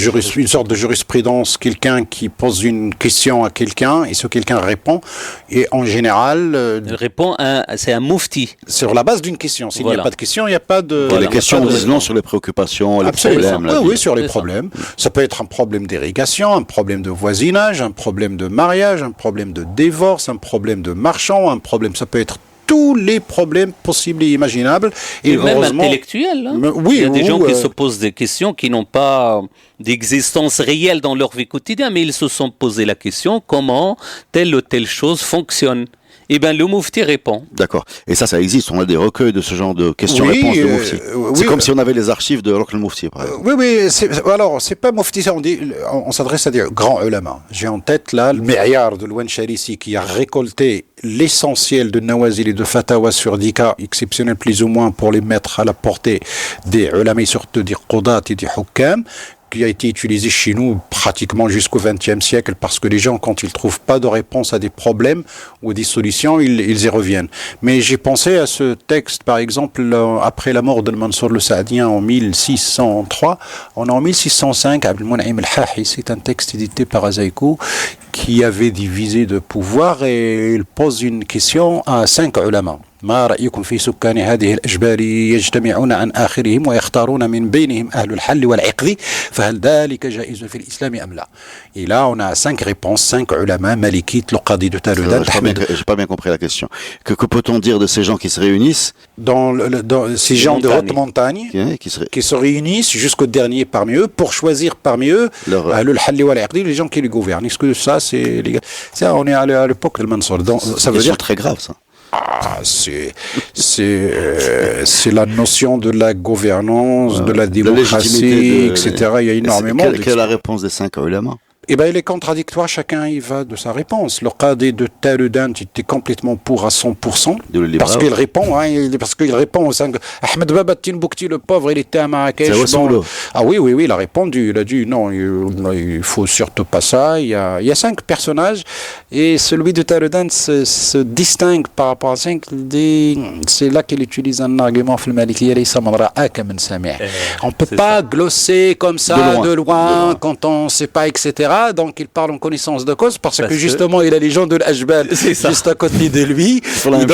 sorte de jurisprudence, quelqu'un qui pose une question à quelqu'un et ce quelqu'un répond, et en général... Il répond, c'est un mufti. Sur la base d'une question. S'il n'y a pas de question, il n'y a pas de... Les questions disent non sur les préoccupations, les problèmes. Oui, sur les problèmes. Ça peut être un problème d'irrigation, un problème de voisinage, un problème de mariage, un problème de divorce, un problème de marchand, un problème... Ça peut être tous les problèmes possibles et imaginables. Et même intellectuels. Hein. Oui, il y a des gens qui se posent des questions qui n'ont pas d'existence réelle dans leur vie quotidienne, mais ils se sont posé la question comment telle ou telle chose fonctionne. Eh bien, le Mufti répond. D'accord. Et ça existe. On a des recueils de ce genre de questions-réponses de Mufti. C'est comme si on avait les archives de l'oncle Mufti, par exemple. Oui. Alors, c'est pas Mufti, on s'adresse à des grands ulama. J'ai en tête, là, le Mi'yar de Louane Charisi qui a récolté l'essentiel de Nawazil et de Fatawa sur des cas exceptionnels, plus ou moins, pour les mettre à la portée des ulama, surtout des Qudat et des Hukam, qui a été utilisé chez nous pratiquement jusqu'au XXe siècle parce que les gens, quand ils trouvent pas de réponse à des problèmes ou des solutions, ils y reviennent. Mais j'ai pensé à ce texte, par exemple, après la mort de Mansour le Saadien en 1603, on est en 1605, Abdel Mounaïm al-Hahi, c'est un texte édité par Azaïkou qui avait des visées de pouvoir et il pose une question à 5 ulama. ما رأيكم في سكان هذه الأجبال يجتمعون عن آخرهم ويختارون من بينهم أهل الحل والعقد فهل ذلك جائز في الإسلام أم لا. Et là, on a 5 réponses, 5 ulama, malikites, le qadi de Taloudan. J'ai pas bien compris la question. Que peut-on dire de ces gens qui se réunissent dans ces gens de haute montagne qui se réunissent jusqu'au dernier parmi eux pour choisir parmi eux le halli wal aqdi, les gens qui les gouvernent. Est-ce que ça, on est à l'époque de Mansour. Ça veut dire très grave, ça. C'est la notion de la gouvernance, de la démocratie, etc. Il y a énormément de... Quelle est la réponse des 5 ulama? Eh bien, il est contradictoire, chacun y va de sa réponse. Le qadi de Taloudan était complètement pour à 100%, parce qu'il répond, aux 5... Ahmed Baba Tinboukti, le pauvre, il était à Marrakech. Ah oui, il a répondu, il a dit non, il faut surtout pas ça. Il y a 5 personnages, et celui de Taloudan se distingue par rapport à 5. C'est là qu'il utilise un argument on ne peut pas glosser comme ça, de loin, quand on ne sait pas, etc. Donc il parle en connaissance de cause parce que justement il a les gens de l'Ajbal juste à côté de lui. Donc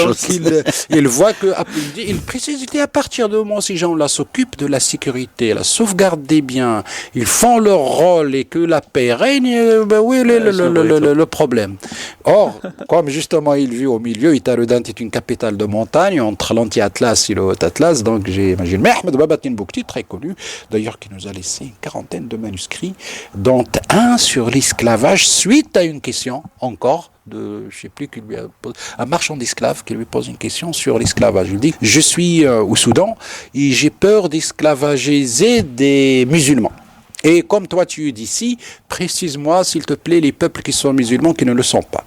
il voit que il précise à partir du moment où ces gens-là s'occupent de la sécurité, la sauvegarde des biens, ils font leur rôle et que la paix règne, le problème. Or, comme justement il vit au milieu, Taloudan est une capitale de montagne entre l'anti-Atlas et le Haut-Atlas, donc j'imagine. Mais Ahmed Baba Tinboukti, très connu, d'ailleurs qui nous a laissé une quarantaine de manuscrits, dont un sur l'esclavage suite à une question encore de, je sais plus, qui lui a posé, un marchand d'esclaves qui lui pose une question sur l'esclavage. Il dit, je suis au Soudan et j'ai peur d'esclavagiser des musulmans. Et comme toi tu es d'ici, précise-moi s'il te plaît les peuples qui sont musulmans qui ne le sont pas.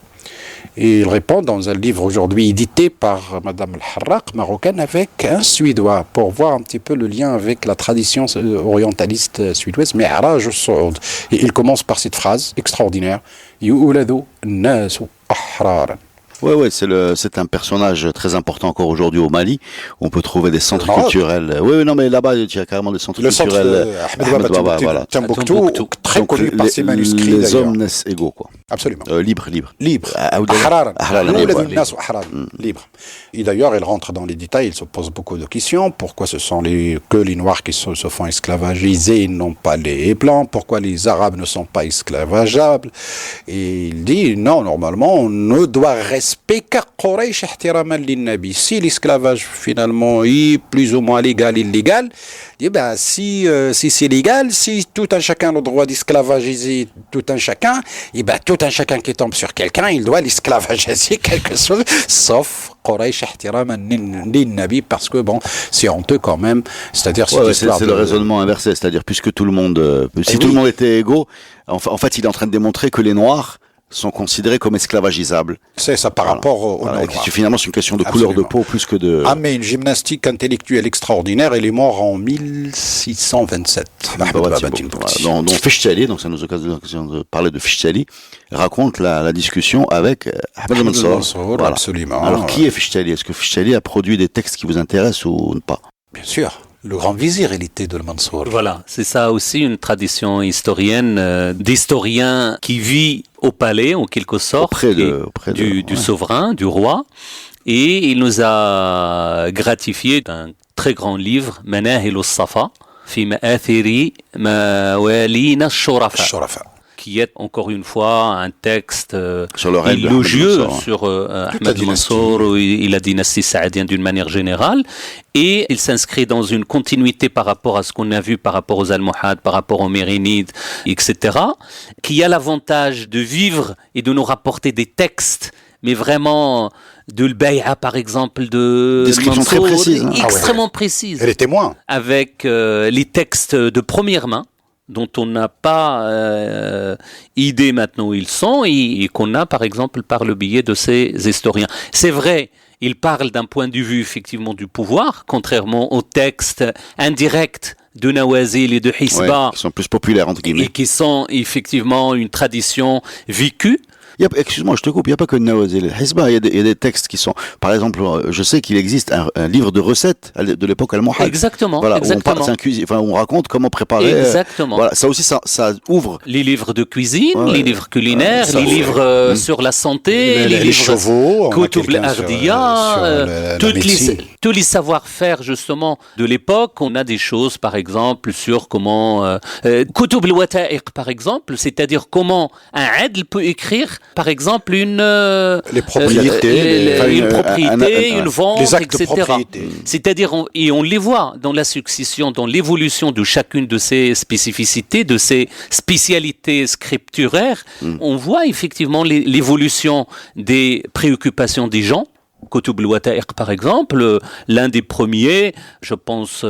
Et il répond dans un livre aujourd'hui édité par Madame Al-Harraq, marocaine, avec un Suédois, pour voir un petit peu le lien avec la tradition orientaliste suédoise, Mi'raj al-Su'ud. Et il commence par cette phrase extraordinaire, Yu'uladu an-nasu ahraran. Ouais, c'est un personnage très important encore aujourd'hui au Mali. On peut trouver des centres culturels. Oui, non, mais là-bas, il y a carrément des centres culturels. Ahmed Baba, voilà. Timbuktu, très connu par ses manuscrits. Les hommes naissent égaux, quoi. Absolument. Libre. Libre. Et d'ailleurs, il rentre dans les détails, il se pose beaucoup de questions. Pourquoi ce sont que les Noirs qui se font esclavagiser et non pas les Blancs? Pourquoi les Arabes ne sont pas esclavageables? Et il dit, non, normalement, on ne doit respecter qu'à Quraysh ihtiraman lin-Nabi. Si l'esclavage, finalement, est plus ou moins légal, illégal, eh ben, si c'est légal, si tout un chacun a le droit d'esclavagiser tout un chacun, eh ben, tout un chacun qui tombe sur quelqu'un, il doit l'esclavagiser quelque chose, sauf Quraysh ihtiraman lin-Nabi, parce que bon, c'est honteux quand même. C'est-à-dire, c'est le raisonnement inversé, c'est-à-dire puisque tout le monde, tout le monde était égaux, en fait, il est en train de démontrer que les Noirs sont considérés comme esclavagisables. C'est ça par rapport aux Noirs. Finalement, c'est une question de couleur de peau plus que de... Ah, mais une gymnastique intellectuelle extraordinaire. Il est mort en 1627. Donc Fishtali, donc ça nous occasion de parler de Fishtali, raconte la discussion avec Ahmed Mansour. Voilà. Absolument. Alors, qui est Fishtali? Est-ce que Fishtali a produit des textes qui vous intéressent ou pas? Bien sûr. Le grand vizir, il était de Mansour. Voilà, c'est ça aussi une tradition historienne d'historien qui vit au palais, en quelque sorte, auprès du souverain, du roi. Et il nous a gratifié d'un très grand livre, Manahil al-Safa, fi ma'athiri mawalina al-Shurafa, qui est encore une fois un texte élogieux sur Ahmed Mansour et la dynastie saadienne d'une manière générale. Et il s'inscrit dans une continuité par rapport à ce qu'on a vu par rapport aux Almohades, par rapport aux Mérinides, etc., qui a l'avantage de vivre et de nous rapporter des textes, mais vraiment de l'Bay'a, par exemple, de description Mansour, très précise, extrêmement précise. Elle est témoin. Avec les textes de première main, dont on n'a pas idée maintenant où ils sont et qu'on a par exemple par le biais de ces historiens. C'est vrai, ils parlent d'un point de vue effectivement du pouvoir, contrairement aux textes indirects de Nawazil et de Hisba, qui sont plus populaires entre guillemets. Et qui sont effectivement une tradition vécue. Excuse-moi, je te coupe, il n'y a pas que Nawazil. Hisba, il y a des textes qui sont... Par exemple, je sais qu'il existe un livre de recettes de l'époque almohade. Exactement, voilà, exactement. Où on raconte comment préparer... Exactement. Voilà, ça aussi, ça ouvre... Les livres de cuisine, les livres culinaires, les livres sur la santé, les livres... chevaux, Kutub al-Ardiya, tous les savoir-faire, justement, de l'époque. On a des choses, par exemple, sur comment... Kutub al-Wata'iq, par exemple, c'est-à-dire comment un adl peut écrire par exemple une propriétés, une vente, les actes etc. De propriété. C'est-à-dire, et on les voit dans la succession, dans l'évolution de chacune de ces spécificités, de ces spécialités scripturaires, on voit effectivement l'évolution des préoccupations des gens. Kutub al-Wata'iq, par exemple, l'un des premiers, je pense,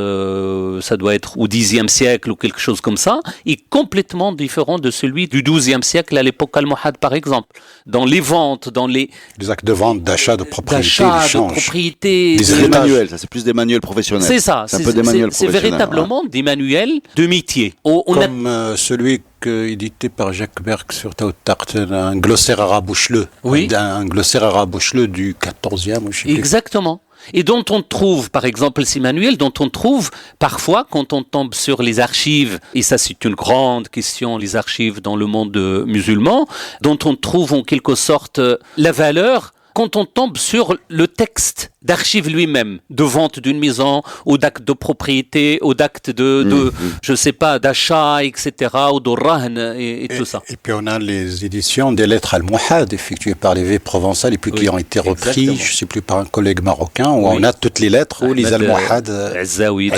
ça doit être au Xe siècle ou quelque chose comme ça, est complètement différent de celui du XIIe siècle à l'époque almohade, par exemple. Dans les ventes, dans les actes de vente, d'achat, de propriété, de propriété, des manuels, ça c'est plus des manuels professionnels. C'est ça, c'est un peu des manuels c'est véritablement des manuels de métier. Comme celui édité par Jacques Berck sur Tautart, un glossaire araboucheleux. Oui. Un glossaire araboucheleux du 14e, ou je sais plus. Exactement. Et dont on trouve, par exemple, ces manuels, dont on trouve parfois, quand on tombe sur les archives, et ça c'est une grande question, les archives dans le monde musulman, dont on trouve en quelque sorte la valeur quand on tombe sur le texte d'archives lui-même, de vente d'une maison, ou d'acte de propriété, ou d'acte je sais pas, d'achat, etc., ou de rahn, et tout ça. Et puis on a les éditions des lettres almohades, effectuées par les veuves provençales, et puis qui ont été repris, je sais plus, par un collègue marocain, où on a toutes les lettres, où les almohades... Azzaoui,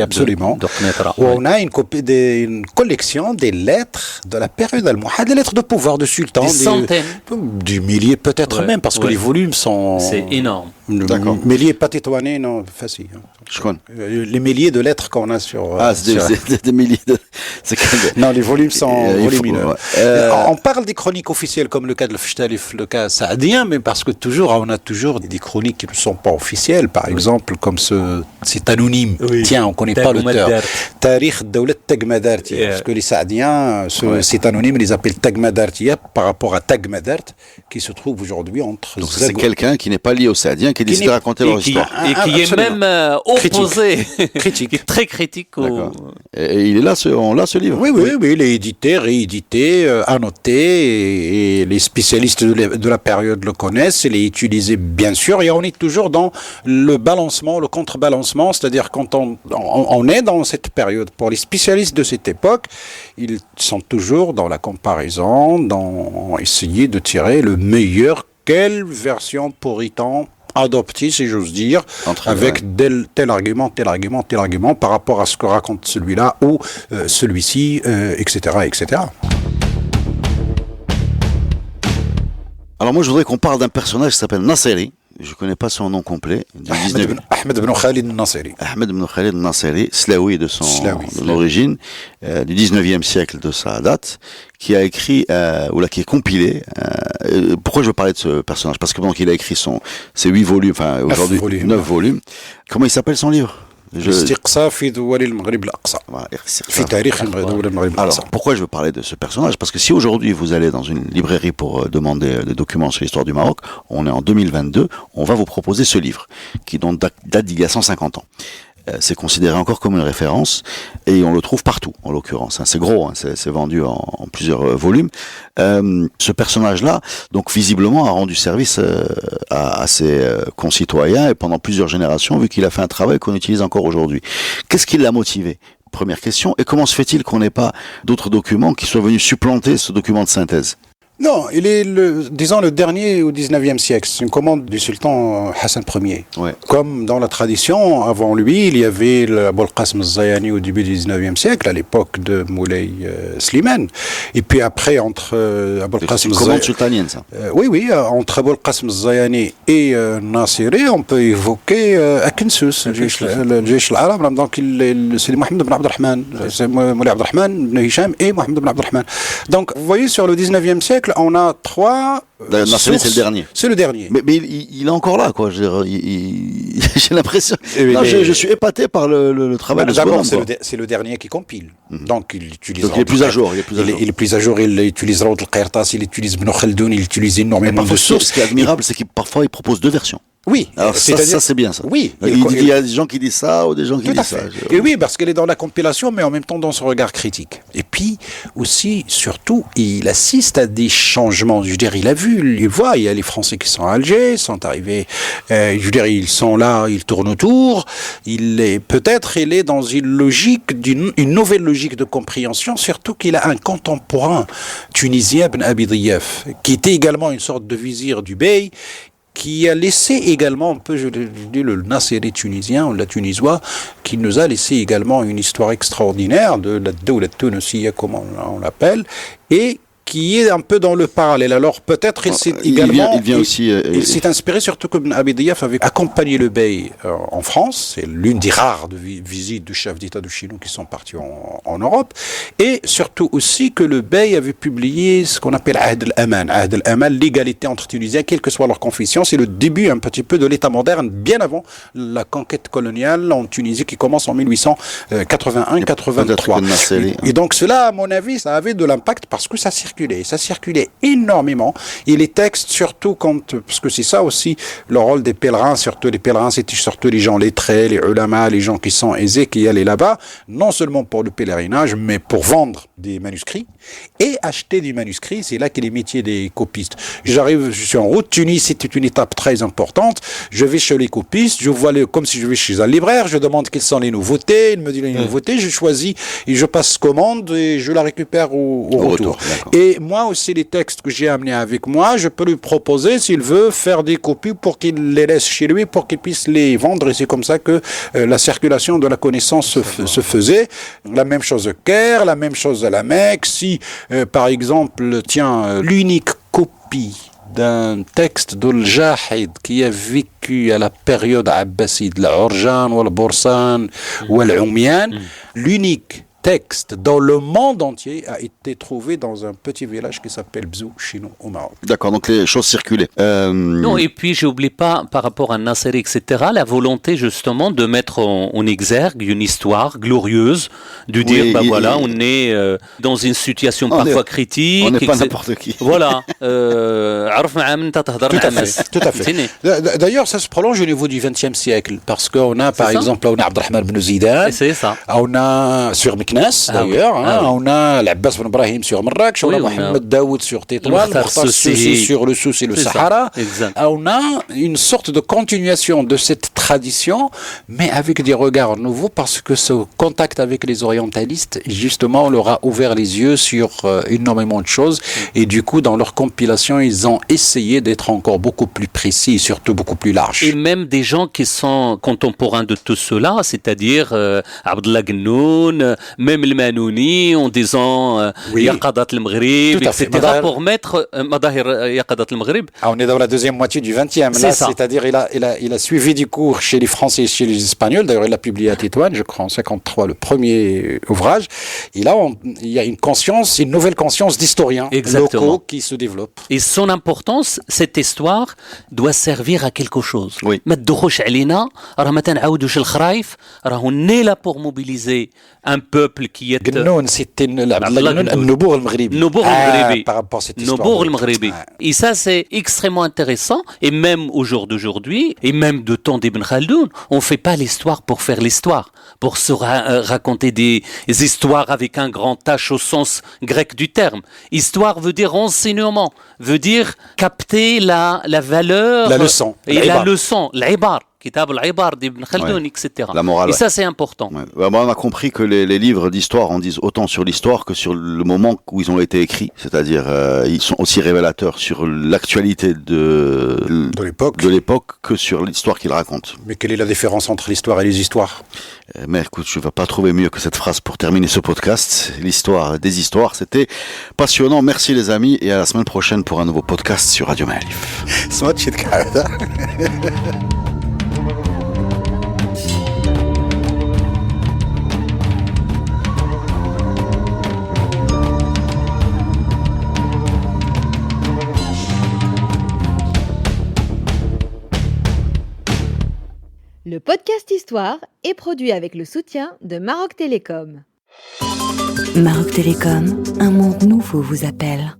absolument. Où on a une collection des lettres de la période almohade, des lettres de pouvoir de sultan. Des centaines. Du millier peut-être même, parce que les volumes sont... C'est énorme. Mélier patétoiné, non, facile. Je crois. Les milliers de lettres qu'on a sur... c'est des milliers de... Non, les volumes sont volumineux. On parle des chroniques officielles, comme le cas de Fishtalif, le cas saadien, mais parce que on a toujours des chroniques qui ne sont pas officielles, par exemple, comme c'est anonyme. Oui. Tiens, on ne connaît pas l'auteur. Tarikh Dawlat Tagmadarti. Parce que les saadiens, c'est anonyme, ils les appellent Tagmadartiya par rapport à Tagmadart, qui se trouve aujourd'hui entre Donc c'est quelqu'un qui n'est pas lié aux Saadiens, qui décide de raconter leur histoire. Et qui est même opposé, critique. qui est très critique. Et il est là, on l'a ce livre. Oui, il est édité, réédité, annoté, et les spécialistes de la période le connaissent, il est utilisé bien sûr, et on est toujours dans le balancement, le contrebalancement, c'est-à-dire quand on est dans cette période, pour les spécialistes de cette époque, ils sont toujours dans la comparaison, dans essayer de tirer le meilleur. Quelle version pourrait-on adopter, si j'ose dire, avec tel argument par rapport à ce que raconte celui-là ou celui-ci, etc., etc. Alors moi, je voudrais qu'on parle d'un personnage qui s'appelle Naseri. Je ne connais pas son nom complet. Ahmed ibn Khalid al-Nasiri. Ahmed ibn Khalid al-Nasiri, Slaoui de son origine, du 19e siècle de sa date, qui a écrit, qui est compilé. Pourquoi je veux parler de ce personnage? Parce que donc il a écrit ses 8 volumes, enfin aujourd'hui 9 volumes. Comment il s'appelle son livre? Alors, pourquoi je veux parler de ce personnage? Parce que si aujourd'hui vous allez dans une librairie pour demander des documents sur l'histoire du Maroc, on est en 2022, on va vous proposer ce livre, qui donc date d'il y a 150 ans. C'est considéré encore comme une référence et on le trouve partout en l'occurrence. C'est gros, c'est vendu en plusieurs volumes. Ce personnage-là, donc visiblement, a rendu service à ses concitoyens et pendant plusieurs générations, vu qu'il a fait un travail qu'on utilise encore aujourd'hui. Qu'est-ce qui l'a motivé? Première question. Et comment se fait-il qu'on n'ait pas d'autres documents qui soient venus supplanter ce document de synthèse? Non, il est le dernier au 19e siècle. C'est une commande du sultan Hassan Ier. Ouais. Comme dans la tradition, avant lui, il y avait Abou al-Qasim al-Zayani au début du 19e siècle, à l'époque de Moulay Slimane. Et puis après, entre Abou al-Qasim al-Zayani... C'est une commande sultanienne, ça. Oui, entre Abou al-Qasim al-Zayani et Nasiri, on peut évoquer Akinsus, le Jaysh al-Arab. Donc, c'est Mohamed ibn Abdelrahman. C'est Moulay Abdelrahman, ibn Hisham et Mohamed ibn Abdelrahman. Donc, vous voyez, sur le 19e siècle, on a 3 Nasri, c'est le dernier. C'est le dernier. Mais il est encore là, quoi. J'ai l'impression. Je suis épaté par le travail de ce bonhomme. D'abord, c'est le dernier qui compile. Donc, il utilise. Donc, il est plus à jour. Il est plus à jour. Il utilise Rawd al-Qirtas, il utilise Ibn Khaldoun, il utilise énormément de sources. Ce qui est admirable, c'est qu'il parfois il propose 2 versions. Oui. Alors ça c'est bien ça. Oui. Il y a des gens qui disent ça ou des gens qui disent ça. Et oui, parce qu'elle est dans la compilation, mais en même temps dans son regard critique. Et puis aussi, surtout, il assiste à des changements. Je veux dire, il voit, il y a les Français qui sont à Alger, sont arrivés. Je veux dire, ils sont là, ils tournent autour. Peut-être, il est dans une logique, une nouvelle logique de compréhension. Surtout qu'il a un contemporain tunisien, Ben Abi Diyaf, qui était également une sorte de vizir du Bey, qui a laissé également un peu, je dis, le Nasiri tunisien, ou la Tunisois, qui nous a laissé également une histoire extraordinaire de la Dawla Tunisiya, comme on l'appelle, et qui est un peu dans le parallèle. Alors peut-être il s'est inspiré, surtout que Ibn Abi Diyaf avait accompagné le Bey en France. C'est l'une des rares visites du chef d'État de Chinou qui sont partis en Europe. Et surtout aussi que le Bey avait publié ce qu'on appelle Ahd al-Aman. Ahd al-Aman, l'égalité entre Tunisiens, quelle que soit leur confession. C'est le début un petit peu de l'État moderne, bien avant la conquête coloniale en Tunisie qui commence en 1881-83. Et donc cela, à mon avis, ça avait de l'impact parce que ça circulait énormément. Et les textes, surtout parce que c'est ça aussi le rôle des pèlerins, c'était surtout les gens lettrés, les ulama, les gens qui sont aisés, qui allaient là-bas, non seulement pour le pèlerinage, mais pour vendre des manuscrits et acheter des manuscrits. C'est là qu'est les métiers des copistes. Je suis en route, Tunis, c'était une étape très importante. Je vais chez les copistes, je vois comme si je vais chez un libraire, je demande quelles sont les nouveautés, il me dit les nouveautés, je choisis et je passe commande et je la récupère au retour. Et moi aussi, les textes que j'ai amenés avec moi, je peux lui proposer, s'il veut, faire des copies pour qu'il les laisse chez lui, pour qu'il puisse les vendre. Et c'est comme ça que la circulation de la connaissance se faisait. La même chose au Caire, la même chose à la Mecque. Si, par exemple, l'unique copie d'un texte d'Al-Jahid qui a vécu à la période abbasside, l'Urjan, ou le Boursan, ou l'Umian, l'unique texte dans le monde entier a été trouvé dans un petit village qui s'appelle Bzou, chez nous, au Maroc. D'accord, donc les choses circulaient. Non, et puis j'oublie pas, par rapport à Nasser, etc., la volonté justement de mettre en exergue une histoire glorieuse, de dire, voilà, on est dans une situation parfois critique. On n'est pas n'importe qui. Voilà. Tout à fait. D'ailleurs, ça se prolonge au niveau du XXe siècle, parce qu'on a, par exemple, on a Abdelrahman Ben Zidane. C'est ça. On a sur Meknès, d'ailleurs. On a l'Abbas Ben Brahim sur Marrakech. On a Mohamed Daoud sur Tétouan. Sur le Sousse et le Sahara. On a une sorte de continuation de cette tradition, mais avec des regards nouveaux, parce que ce contact avec les orientalistes, justement, leur a ouvert les yeux sur énormément de choses. Et du coup, dans leur compilation, ils ont essayé d'être encore beaucoup plus précis et surtout beaucoup plus larges. Et même des gens qui sont contemporains de tout cela, c'est-à-dire Abdallah Gennoun, même le Manouni, en disant Yaqadat al-Maghrib, etc. pour mettre Madahir Yaqadat al-Maghrib. On est dans la deuxième moitié du 20e. C'est-à-dire il a suivi du cours chez les Français et chez les Espagnols. D'ailleurs, il a publié à Tétouan, je crois, en 1953, le premier ouvrage. Et là, il y a une nouvelle conscience d'historiens locaux qui se développe. Et son importance, cette histoire, doit servir à quelque chose. Oui. On est là pour mobiliser un peuple qui est... Gennoun, c'était Noubour al-Maghribi. Par rapport à cette histoire. Noubour al-Maghribi. Et ça, c'est extrêmement intéressant. Et même au jour d'aujourd'hui, et même de temps d'Ibn Khaldoun, on ne fait pas l'histoire pour faire l'histoire, pour se raconter des histoires avec un grand H au sens grec du terme. Histoire veut dire enseignement, veut dire capter la valeur... La leçon. Et la leçon, l'ibar. Kitab al-Ibar d'Ibn Khaldoun, etc. La morale. Et ça, c'est important. On a compris que les livres d'histoire en disent autant sur l'histoire que sur le moment où ils ont été écrits. C'est-à-dire, ils sont aussi révélateurs sur l'actualité de l'époque que sur l'histoire qu'ils racontent. Mais quelle est la différence entre l'histoire et les histoires ? Mais écoute, je ne vais pas trouver mieux que cette phrase pour terminer ce podcast. L'histoire des histoires, c'était passionnant. Merci les amis et à la semaine prochaine pour un nouveau podcast sur Radio Maalif. Le podcast Histoire est produit avec le soutien de Maroc Télécom. Maroc Télécom, un monde nouveau vous appelle.